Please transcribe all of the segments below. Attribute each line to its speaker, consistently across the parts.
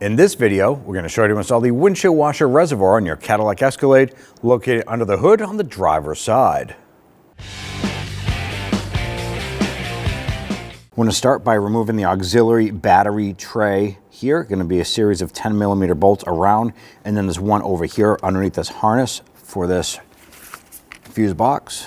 Speaker 1: In this video, we're going to show you how to install the windshield washer reservoir on your Cadillac Escalade, located under the hood on the driver's side. We're going to start by removing the auxiliary battery tray here. Going to be a series of 10mm bolts around, and then there's one over here underneath this harness for this fuse box.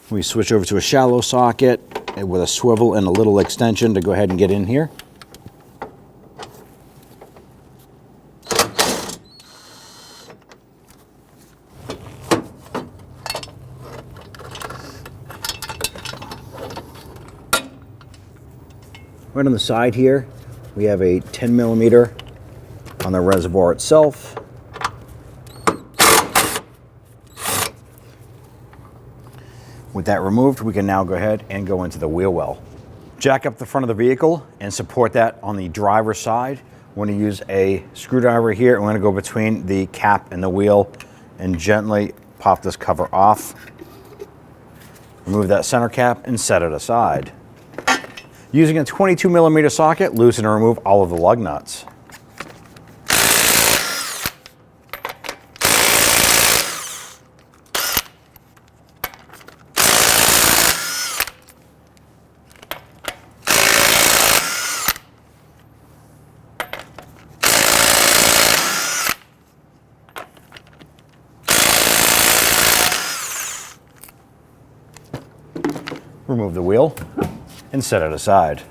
Speaker 1: We switch over to a shallow socket with a swivel and a little extension to go ahead and get in here. Right on the side here, we have a 10mm on the reservoir itself. With that removed, we can now go ahead and go into the wheel well. Jack up the front of the vehicle and support that on the driver's side. We're going to use a screwdriver here. I'm going to go between the cap and the wheel and gently pop this cover off. Remove that center cap and set it aside. Using a 22mm socket, loosen and remove all of the lug nuts. Remove the wheel and set it aside.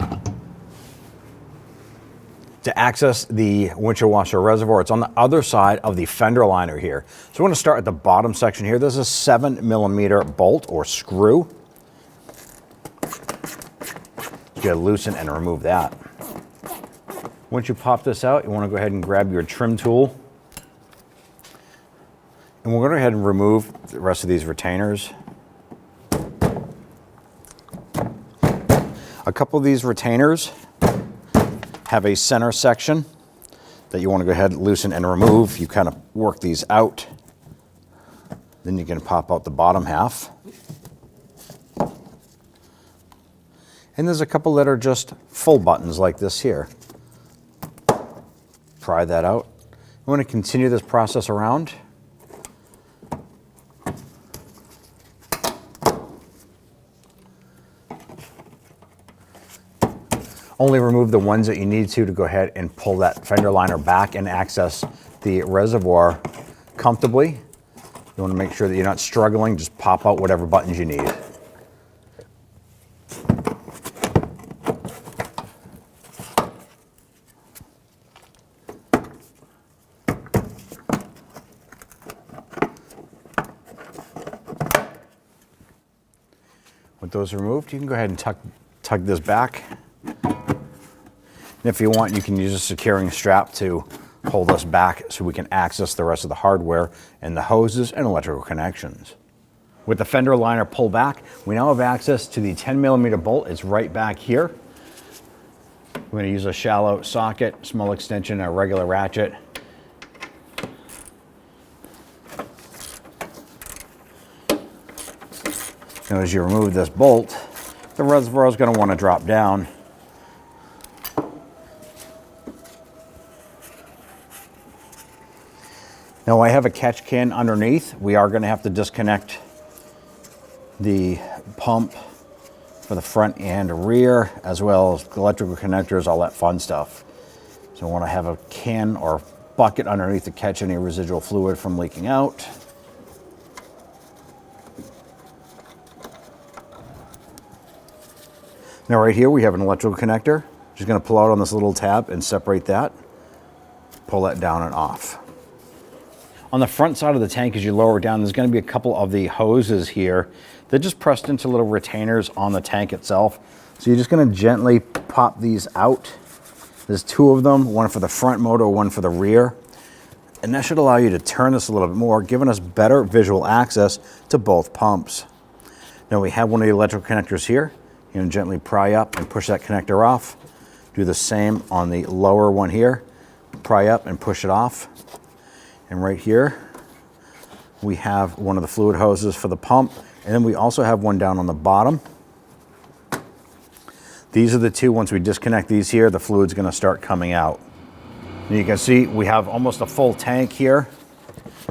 Speaker 1: To access the windshield washer reservoir, it's on the other side of the fender liner here. So we're going to start at the bottom section here. There's a 7mm bolt or screw. You gotta loosen and remove that. Once you pop this out, you want to go ahead and grab your trim tool. And we're going to go ahead and remove the rest of these retainers. A couple of these retainers have a center section that you want to go ahead and loosen and remove. You kind of work these out. Then you can pop out the bottom half. And there's a couple that are just full buttons like this here. Pry that out. I'm going to continue this process around. Only remove the ones that you need to go ahead and pull that fender liner back and access the reservoir comfortably. You want to make sure that you're not struggling. Just pop out whatever buttons you need. With those removed, you can go ahead and tug this back. And if you want, you can use a securing strap to hold us back so we can access the rest of the hardware and the hoses and electrical connections. With the fender liner pulled back, we now have access to the 10mm bolt. It's right back here. We're going to use a shallow socket, small extension, and a regular ratchet. Now, as you remove this bolt, the reservoir is going to want to drop down. Now I have a catch can underneath. We are going to have to disconnect the pump for the front and rear, as well as electrical connectors, all that fun stuff. So I want to have a can or bucket underneath to catch any residual fluid from leaking out. Now right here we have an electrical connector. Just going to pull out on this little tab and separate that. Pull that down and off. On the front side of the tank, as you lower it down, there's going to be a couple of the hoses here. They're just pressed into little retainers on the tank itself. So you're just going to gently pop these out. There's two of them, one for the front motor, one for the rear. And that should allow you to turn this a little bit more, giving us better visual access to both pumps. Now we have one of the electrical connectors here. You can gently pry up and push that connector off. Do the same on the lower one here. Pry up and push it off. And right here, we have one of the fluid hoses for the pump. And then we also have one down on the bottom. These are the two. Once we disconnect these here, the fluid's gonna start coming out. And you can see we have almost a full tank here.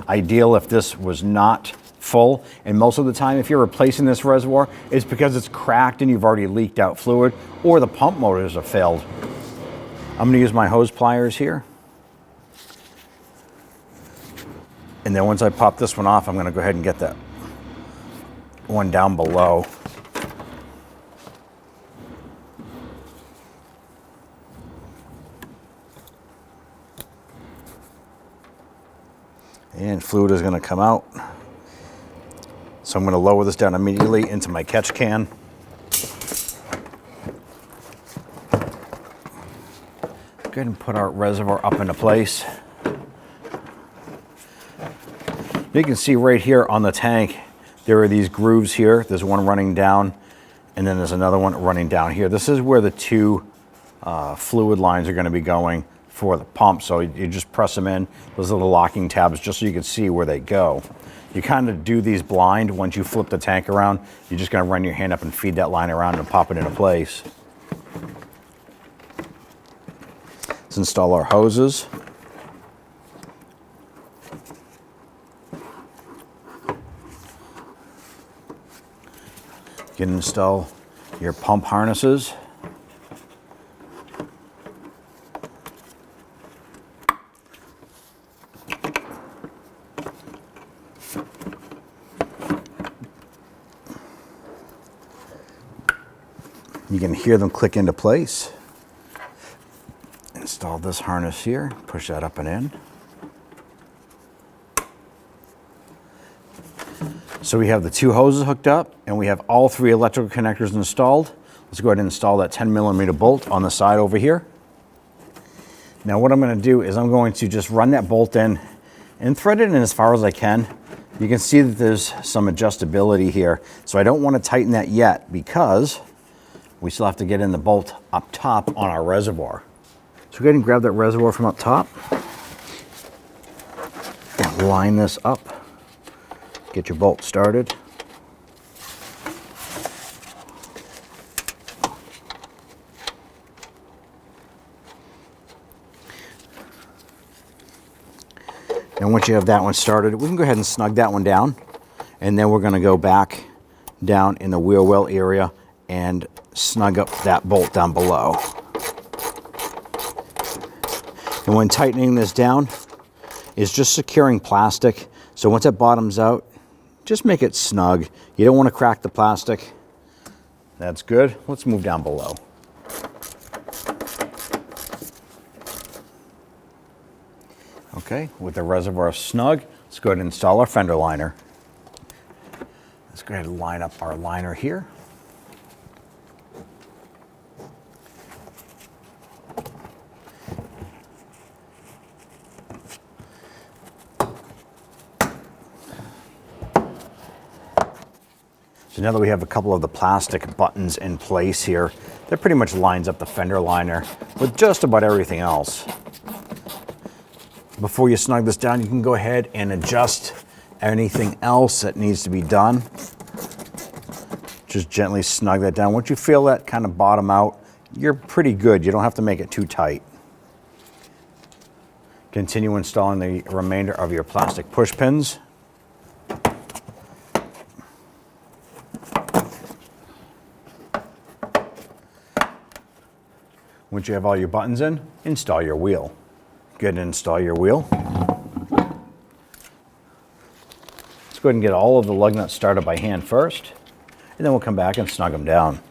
Speaker 1: Ideal if this was not full. And most of the time, if you're replacing this reservoir, it's because it's cracked and you've already leaked out fluid, or the pump motors have failed. I'm gonna use my hose pliers here. And then once I pop this one off, I'm gonna go ahead and get that one down below. And fluid is going to come out. So I'm going to lower this down immediately into my catch can. Go ahead and put our reservoir up into place. You can see right here on the tank, there are these grooves here. There's one running down, and then there's another one running down here. This is where the two fluid lines are going to be going for the pump. So you just press them in, those little locking tabs, just so you can see where they go. You kind of do these blind. Once you flip the tank around, you're just going to run your hand up and feed that line around and pop it into place. Let's install our hoses. You can install your pump harnesses. You can hear them click into place. Install this harness here, push that up and in. So we have the two hoses hooked up and we have all three electrical connectors installed. Let's go ahead and install that 10mm bolt on the side over here. Now what I'm going to do is I'm going to just run that bolt in and thread it in as far as I can. You can see that there's some adjustability here. So I don't want to tighten that yet because we still have to get in the bolt up top on our reservoir. So go ahead and grab that reservoir from up top and line this up. Get your bolt started. And once you have that one started, we can go ahead and snug that one down. And then we're going to go back down in the wheel well area and snug up that bolt down below. And when tightening this down, it's just securing plastic. So once it bottoms out, just make it snug. You don't want to crack the plastic. That's good. Let's move down below. Okay, with the reservoir snug, let's go ahead and install our fender liner. Let's go ahead and line up our liner here. So now that we have a couple of the plastic buttons in place here, that pretty much lines up the fender liner with just about everything else. Before you snug this down, you can go ahead and adjust anything else that needs to be done. Just gently snug that down. Once you feel that kind of bottom out, you're pretty good. You don't have to make it too tight. Continue installing the remainder of your plastic push pins. Once you have all your buttons in, install your wheel. Go ahead and install your wheel. Let's go ahead and get all of the lug nuts started by hand first, and then we'll come back and snug them down.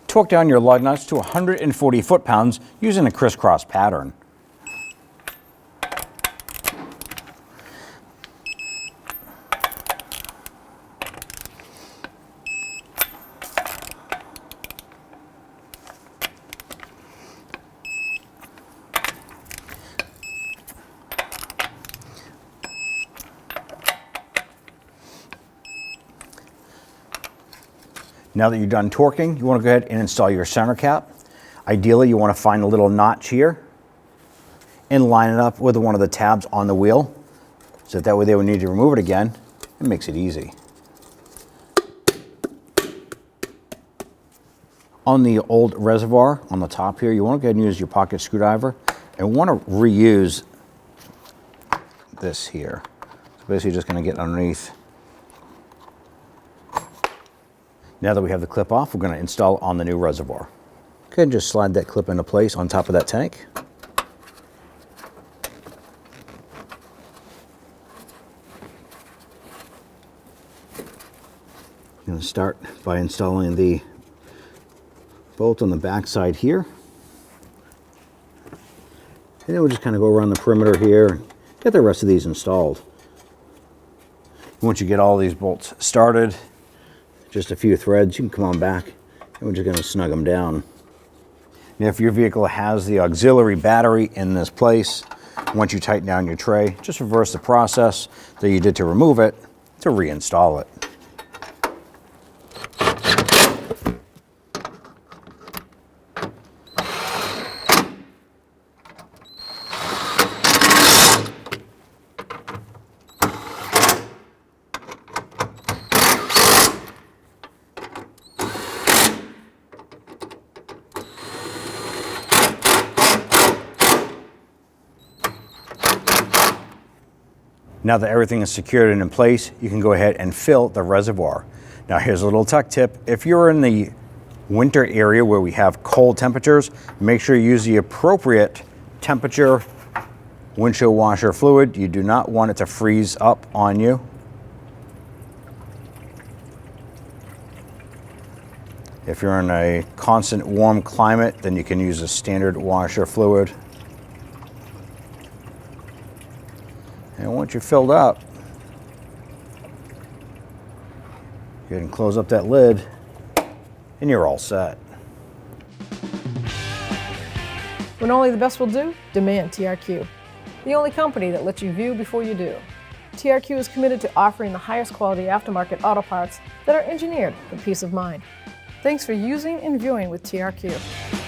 Speaker 1: Torque down your lug nuts to 140 foot-pounds using a crisscross pattern. Now that you're done torquing, you want to go ahead and install your center cap. Ideally, you want to find a little notch here and line it up with one of the tabs on the wheel, so that way they would need to remove it again. It makes it easy. On the old Reservoir, on the top here, you want to go ahead and use your pocket screwdriver and want to reuse this here. So basically just going to get underneath. Now that we have the clip off, we're going to install on the new Reservoir. Go ahead and just slide that clip into place on top of that tank. You're going to start by installing the bolt on the back side here. And then we'll just kind of go around the perimeter here and get the rest of these installed. Once you get all these bolts started, just a few threads, you can come on back and we're just going to snug them down. Now, if your vehicle has the auxiliary battery in this place, once you tighten down your tray, just reverse the process that you did to remove it to reinstall it. Now that everything is secured and in place, you can go ahead and fill the Reservoir. Now here's a little tech tip. If you're in the winter area where we have cold temperatures, make sure you use the appropriate temperature windshield washer fluid. You do not want it to freeze up on you. If you're in a constant warm climate, then you can use a standard washer fluid. And once you're filled up, you can close up that lid and you're all set.
Speaker 2: When only the best will do, demand TRQ. The only company that lets you view before you do. TRQ is committed to offering the highest quality aftermarket auto parts that are engineered for peace of mind. Thanks for using and viewing with TRQ.